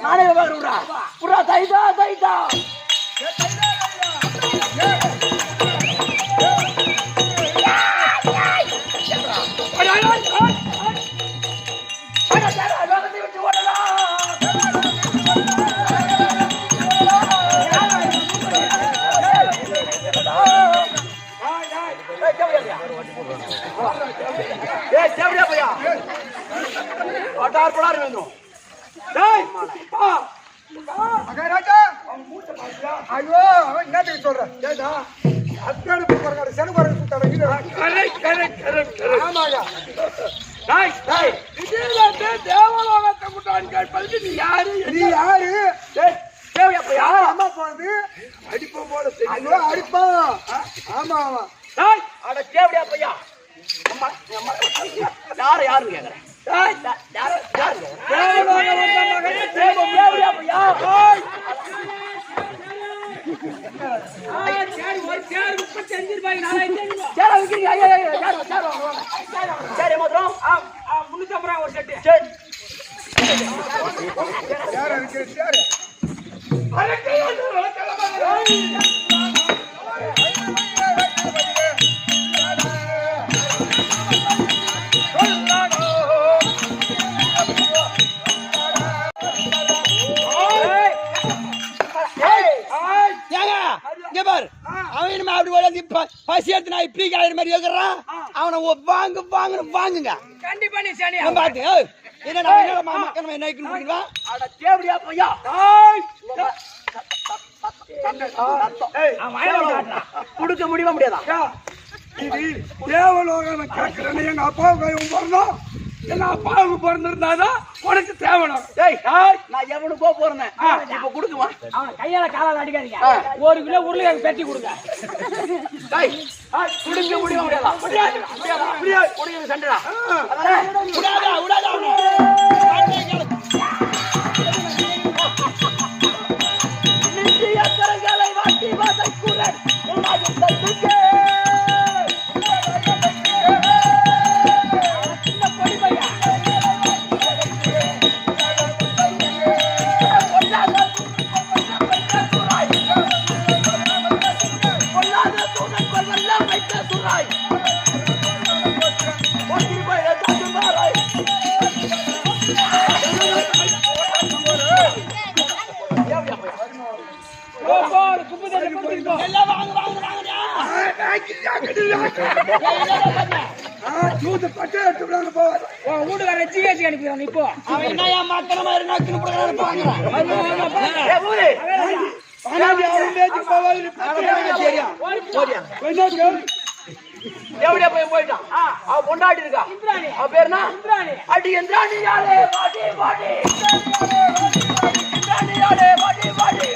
நானே பாக்குறா தைதா ஐயோ அவன் என்னத்துக்கு சொல்றேன் அத்தனை செலவு ஆமாங்க தேவலோகத்தை கூட்டான்னு கேட்பதற்கு நீ யாரு அம்மா போனது அடிப்போம் போல ஐயோ அடிப்பான் ஆமா ஆமா அட கேவடியா பையா யாருன்னு கேக்குறேன் ஒரு செட்டு பசி எடுத்து நான் இப்படி காயிற மாதிரி இருக்கிறான் அவனை வாங்குங்க கண்டிப்பா நீ சனியா பாத்து என்னடா மாமா என்ன குடிக்குவா அட தேவடியா பையா குடுக்க முடியுமா முடியாதா தேவலோகம் கேட்கிறேன்னு எங்க அப்பாவுக்கு பிறந்தோம் எங்க அப்பாவுக்கு பிறந்திருந்தாதான் உனக்கு தேவலாம் நான் எவனுக்கோ போறேன் இப்ப குடுக்குவான் அவனை கையால காலால அடிக்காதீங்க 1 கிலோ உருளைக்கிழங்கு பெட்டி கொடுங்க குடுக்க முடியுமா முடியாதா முடியாது குடுக்க சண்டடா விடாதா கரங்களை வாட்டி வாசை கூறன் வீட்டுக்கார ஜிஹெச் அனுப்பிடுவாங்க இப்போ அவன் என்ன மாத்திர மாதிரி எவடியா போயிட்டான் அவ பொண்டாட்டி இருக்கா அவ பேருனா அடி எந்திராணி யாரே பாடி பாடி யாரே பாடி பாடி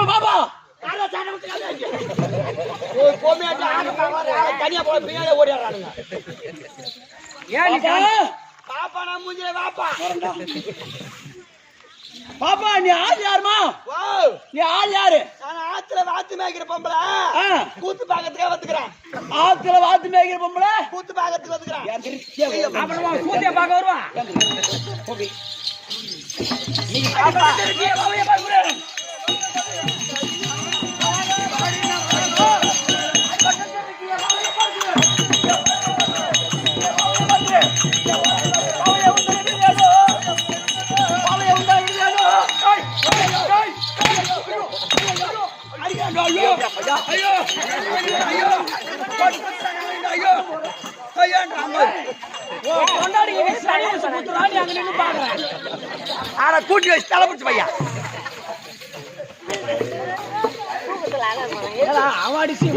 பாபா தனியா போய் பின்னாலே ஓடிடுறானுங்க பாப்பா நான் மூஞ்சில வாப்பா பாப்பா நீ ஆள் யாருமா நீ ஆள் யாரு நான் ஆத்துல வாத்து மேய்க்கிற பொம்பளை கூத்து பாக்கிறதுக்காக வந்துக்கிறேன் ஆத்துல வாத்து மேய்க்கிற பொம்பளை கூத்து பாக்கிறதுக்கு வந்துக்கிறேன் கூத்திய பாக்க வருவான் நீ பாப்பா கூட்டி வச்சு தலை பிடிச்சு பையா அவாடிச்சு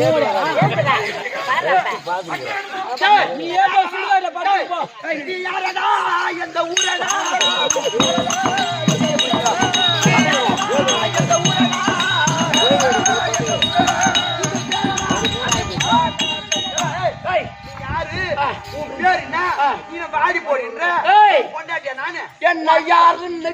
நீ ஏதோ சுடுகாடுல பாருப்பா நீ யாரடா எந்த ஊரடா எந்த ஊரடா யாரு உன் பேர் என்ன நீ வாடி போடுன்ற பொண்டாட்டியா நானு என்ன யாருன்னு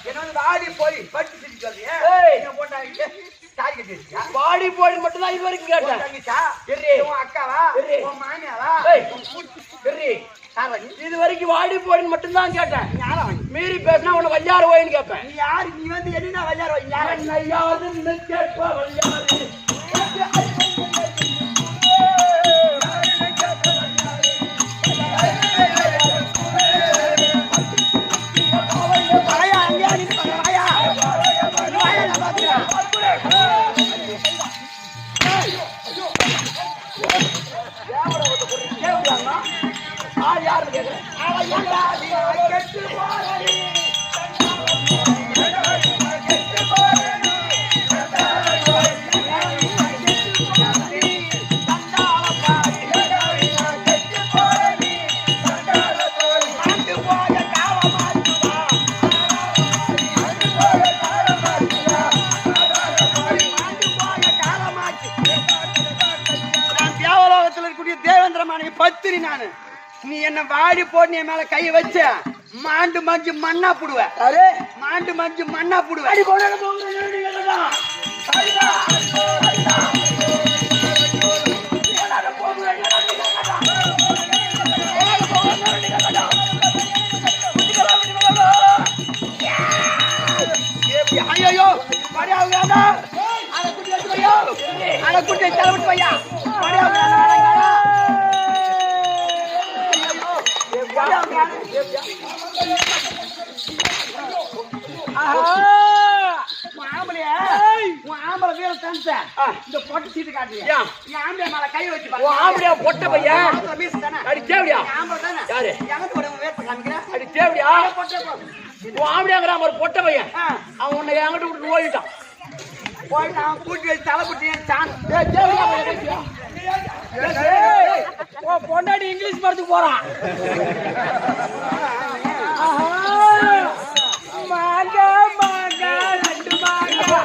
என்ன வந்து வாடி போய் பட்டு செஞ்சு சொல்றீங்க பொண்டாட்டி சாரி கட்டிருக்கியா வாடி போடி மட்டும் தான் இது வரைக்கும் கேட்டேன் தங்கச்சா உன் அக்காவா உன் மாமியாவா இது வரைக்கும் வாடி போடின்னு மட்டும் தான் கேட்டேன் மீறி பேசினா உன்னை வஞ்சார ஓயின்னு கேட்பேன் நீ யாரு நீ வந்து என்ன வஞ்சார என்ன யாருன்னு கேட்ப வஞ்சாரு பத்திரி நானு நீ என்ன வாடி போட்டு என் மேல கைய வச்ச மாண்டு மஞ்சு மண்ணா புடுவ மாண்டு மஞ்சு மண்ணா புடுவ ஐயோ அட குட்டி தலைவிட்டு பையா இந்த பொட்டு சீட்டு காட்டுறியா ஆம்பளை மேல கை வச்சு ஆம்படியா பொட்ட பையன் அடி தேவடியா யாரு அடி தேவடியா ஆம்படியாங்கிற ஒரு பொட்ட பையன் அவன் உன்னை என்கிட்ட விட்டு ஓடிட்டான் போயிட்டு அவன் கூட்டி வச்சு தலை குட்டி பொண்டாடி இங்கிலீஷ் மரத்துக்கு போறான் மாங்கா மாங்கா ரெண்டு மாங்கா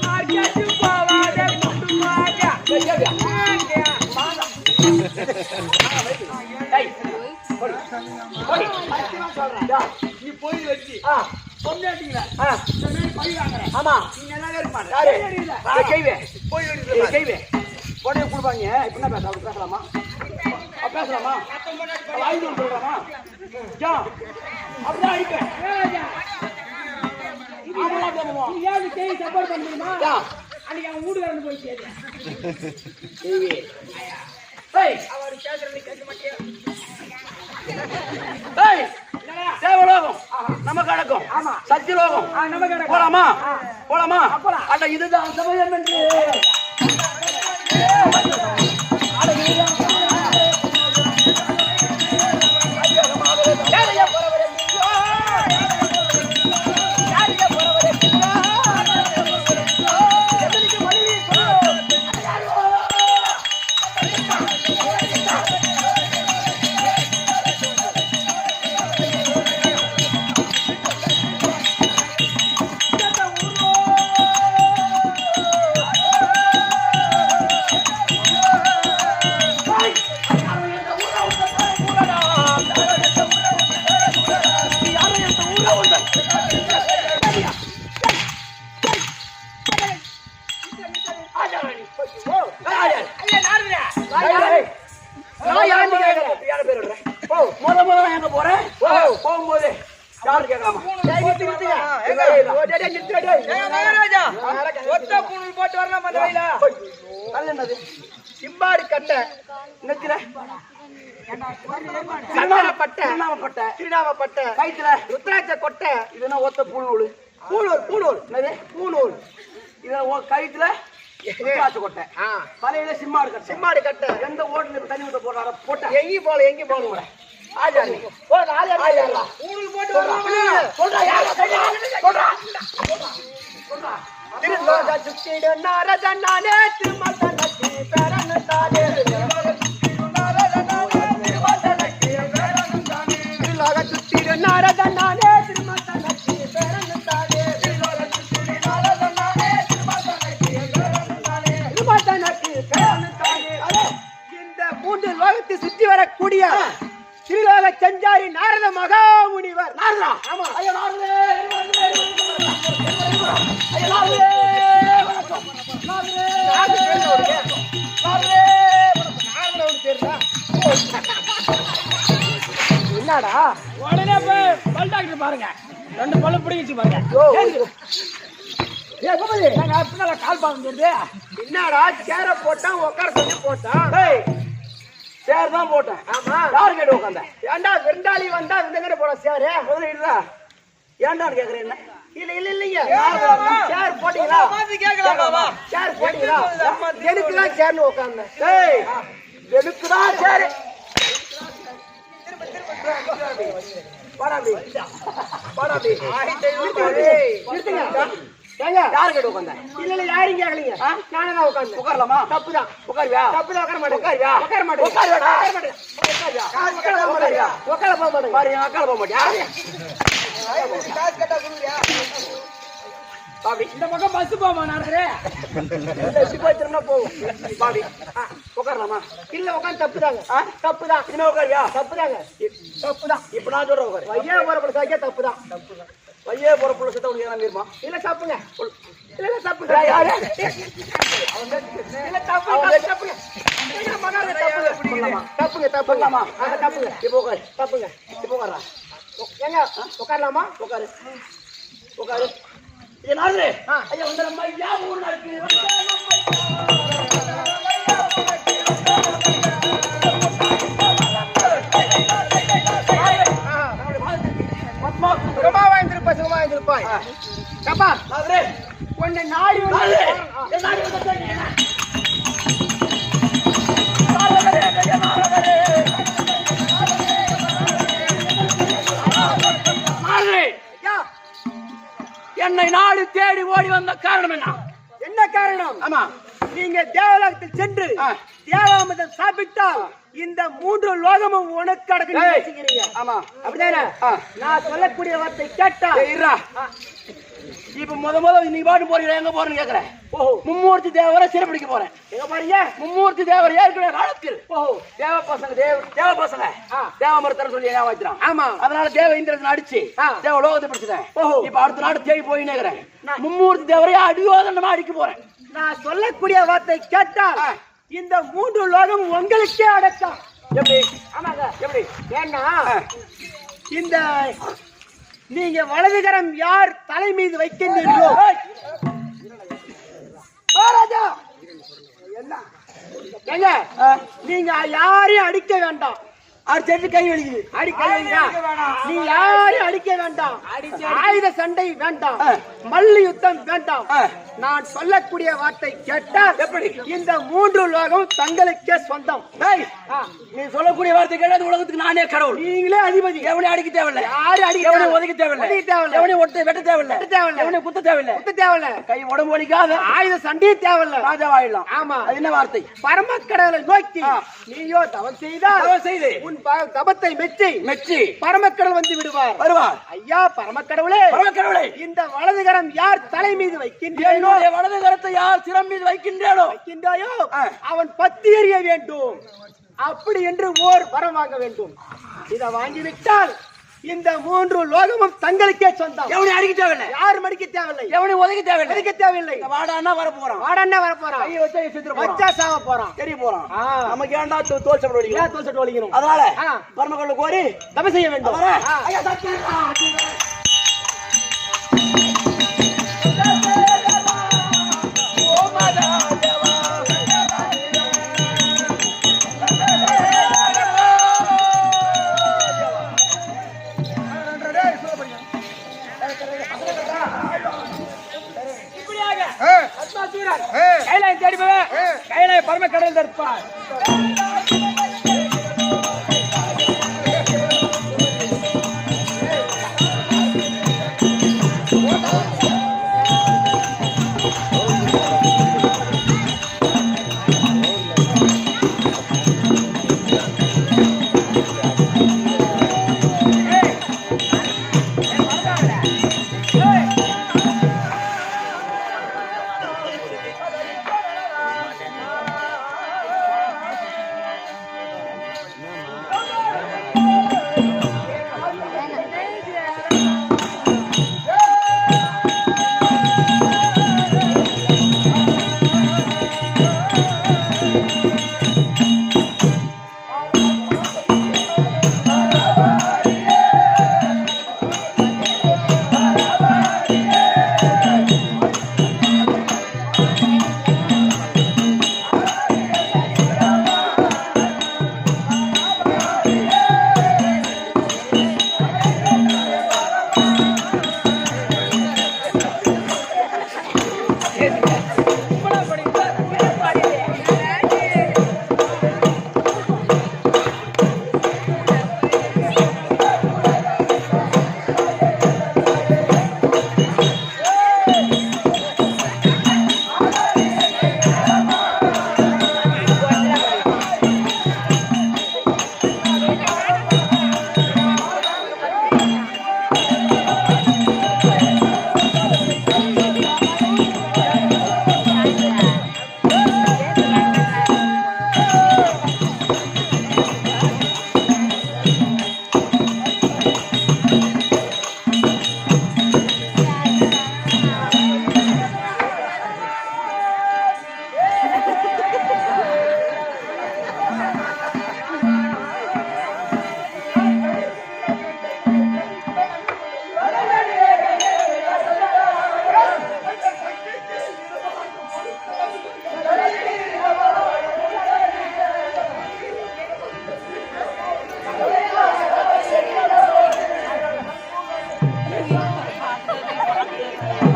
மார்க்கெட்டு போவாத ரெண்டு மாங்கா நீ போய் வச்சு பொண்டாட்டிங்களா ஆமா நீ நல்லாவே இருப்பாங்க போய் கைவே உடனே கொடுப்பாங்க இப்ப என்ன பேச அப்படி பேசலாமா பேசலாமா வாங்கி சொல்றாமா அப்படிதான் அடிப்பேன் சப்போர்ட் பண்ணுமா அன்னைக்கு அவன் வீடு போயிட்டு அவர் கேட்கறது கேட்க மாட்டேன் தேவலோகம் நமக்கு அடக்கும் ஆமா சத்தியலோகம் நமக்கு அடக்கும் போலாமா போலாமா அட இதுதான் சமயம் என்று எங்க போறேன் போகும்போது யாரு கேட்காம போட்டு வரலாம் என்னது சிம்பாடி கட்டை நெத்தில கண்ணாமப்பட்ட திருநாமப்பட்ட கைத்துல ருத்ராட்ச கொட்டை இதுனா ஒத்த பூநூல் பூணூல் என்னது பூநூல் இதுல கைத்துல ருத்ராட்ச கொட்டை தலையில சிம்மாடு கட்டை எந்த ஓட்டுல தண்ணி ஊத்த போடுறார போட்ட எங்கேயும் போல ஆஜாரி பூணூல் போட்டு சொல்றா திருலோக சுத்திடு நாரதனானே திருமதனத்தி பெறனதானே திருலோக சுத்திடு நாரதனானே திருமதனத்தி பெறனதானே இந்த மூன்று லோக சொல்லக்கூடிய ஸ்ரீலோக சஞ்சாரி நாரத மகாமுனிவர். நாரதா? ஆமா. ஐயா நாரதே, ஐயா நாரதே, வணக்கம். நாரதே, நாரதே, என்னடா உடனே போய் பல் டாக்டர் பாருங்க. 2 பல்லு பிடிங்கிச்சு பாருங்க. கால் பாருங்க தெரியுது. என்னடா சேர போட்டான் உட்கார சொல்லி போட்டான். சேர் தான் போட்டேன். ஆமா. யாரு கேட்டு உட்காந்த? ஏன்டா விருந்தாளி வந்தா இந்த போற சேரு முதல்ல இதுதா ஏன்டான்னு கேக்குறேன். என்ன இல்ல இல்ல இல்லைங்க சேர் போட்டீங்களா? சேர் போட்டீங்களா? எனக்குதான் சேர்னு உட்கார்ந்தேன். ஏய் எதுக்குதான் சேரு? யாரு கேட்டு உட்காந்த? இல்ல இல்ல யாரும் கேட்கலீங்க. நானே தான் உட்கார்ந்தேன். உட்காரலாமா? தப்புதான். உட்காருவியா? தப்புதான். உட்கார மாட்டேன். உட்காருவியா? உட்கார மாட்டேன். உட்காருவியாடா? உட்காருவியா? உட்கார போக மாட்டேன். பாரு என் அக்கால போக மாட்டியா? பாபி இந்த பக்கம் பஸ் போமா நாரதே. திரும்ப போகும். பாபி உட்காரலாமா? இல்ல உட்காந்து தப்புதாங்க. தப்புதான். இனிமே உட்காருவியா? தப்புதாங்க. தப்புதான். இப்ப நான் சொல்றேன் உட்காரு. வையா போற சாக்கியா தப்புதான். பையே போற புள்ள செத்த உனக்கு என்ன மீறுமா? இல்ல தப்புங்க. இல்ல இல்ல தப்புங்க. யாரு? இல்ல தப்புங்க. தப்புங்க. தப்புங்க. தப்புங்க. தப்புங்க. இப்ப உட்காரு. தப்புங்க. இப்ப உட்காரா. ஏங்க உட்காரலாமா? உட்காரு. உட்காரு. இது நாரதே. ஐயா வந்து நம்ம ஐயா ஊர் நடக்கு. சுகமா வாழ்ந்திருப்பாய். கப்பா நாரதே உன்னை நாடி நாரதே வந்து என் நாடி வந்து நாரதே என்னை நாடு தேடி ஓடி வந்த காரணம் என்ன காரணம்? ஆமா நீங்க தேவலோகத்தில் சென்று தேவாமிர்தம் சாப்பிட்டால் இந்த 3 லோகமும் உனக்கு அடக்குறீங்க. ஆமா அப்படிதானே? நான் சொல்லக்கூடிய வார்த்தை கேட்டா இருடா. இப்ப முத நீ பாட்டு போறீங்க எங்க போறேன்னு கேக்குறேன். மும்மூர்த்தி தேவரை சிறப்பிடிக்க போறேன். எங்க பாருங்க மும்மூர்த்தி தேவர் ஏற்கனவே காலத்தில் தேவ பசங்க தேவமரத்தர் சொல்லி ஏமாத்திரான். ஆமா. அதனால தேவ இந்திரன் அடிச்சு தேவ லோகத்தை பிடிச்சதேன். இப்ப அடுத்த நாடு தேடி போய் நேக்கிறேன். மும்மூர்த்தி தேவரையா அடியோதனமா அடிக்க போறேன். நான் சொல்லக்கூடிய வார்த்தை கேட்டால் இந்த 3 லோகம் உங்களுக்கே அடக்கம். எப்படி? ஆமாங்க. எப்படி? ஏன்னா இந்த நீங்க வலதுகரம் யார் தலை மீது வைக்கின்றீர்களோ ராஜா என்ன நீங்க யாரையும் அடிக்க வேண்டாம். அடுத்து கை வலிக்குது. அடிக்க வேண்டாம். நீ யாரையும் அடிக்க வேண்டாம். ஆயுத சண்டை வேண்டாம். மல்லு யுத்தம் வேண்டாம். நான் சொல்லக்கூடிய வார்த்தை கேட்டால் எப்படி? இந்த 3 லோகம் தங்களுக்கே சொந்தம். நீ சொல்லக்கூடிய வார்த்தை கேட்டது உலகத்துக்கு நானே கடவுள். நீங்களே அதிபதி. எவனையும் அடிக்க தேவையில்லை. யாரும் அடிக்க எவனையும் ஒதுக்க தேவையில்லை. எவனையும் வெட்ட தேவையில்லை. எவனையும் குத்த தேவையில்லை. குத்த தேவையில்லை. கை உடம்பு வலிக்காத ஆயுத சண்டையும் தேவையில்லை. ராஜாவாயிடலாம். ஆமா. அது என்ன வார்த்தை? பரமக்கடலை நோக்கி நீயோ தவம் செய்தால் செய்து உன் தபத்தை மெச்சி பரமக்கடல் வந்து வருவார். ஐயா பரமக்கடவுளே, இந்த வலதுகரம் யார் தலை மீது வைக்கின்றேனோ, வலது கரத்தை யார் சிரம் மீது வைக்கின்றாயோ அவன் பத்தி எறிய வேண்டும். அப்படி என்று ஓர் வரம் வாங்க வேண்டும். இதை வாங்கிவிட்டால் இந்த 3 லோகமும் தங்களுக்கே சொந்தம். எவனை அடிக்க தேவையில்லை. யாரும் அடிக்க தேவையில்லை. எவனை ஒதுக்க தேவையில்லை. வாடான்னா வர போறான். கையை வச்சா சாவ போறான். தெரிய போறான். நமக்கு ஏன்டா தோல் சப்பட வலிக்கணும். தோல் சப்பட வலிக்கணும். அதனால பரமக்கடலை கோரி தபம் செய்ய வேண்டும். ஐயா சத்தியம். கையில தேடி போய் கையில பரமக்கடல் இருப்பார்.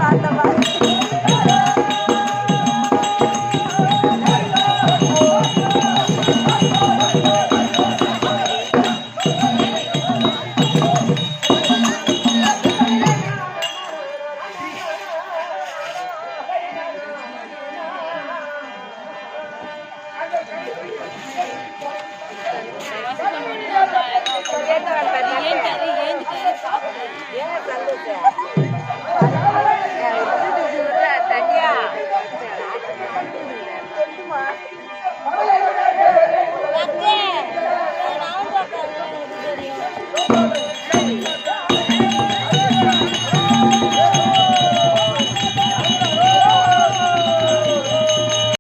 பார்த்த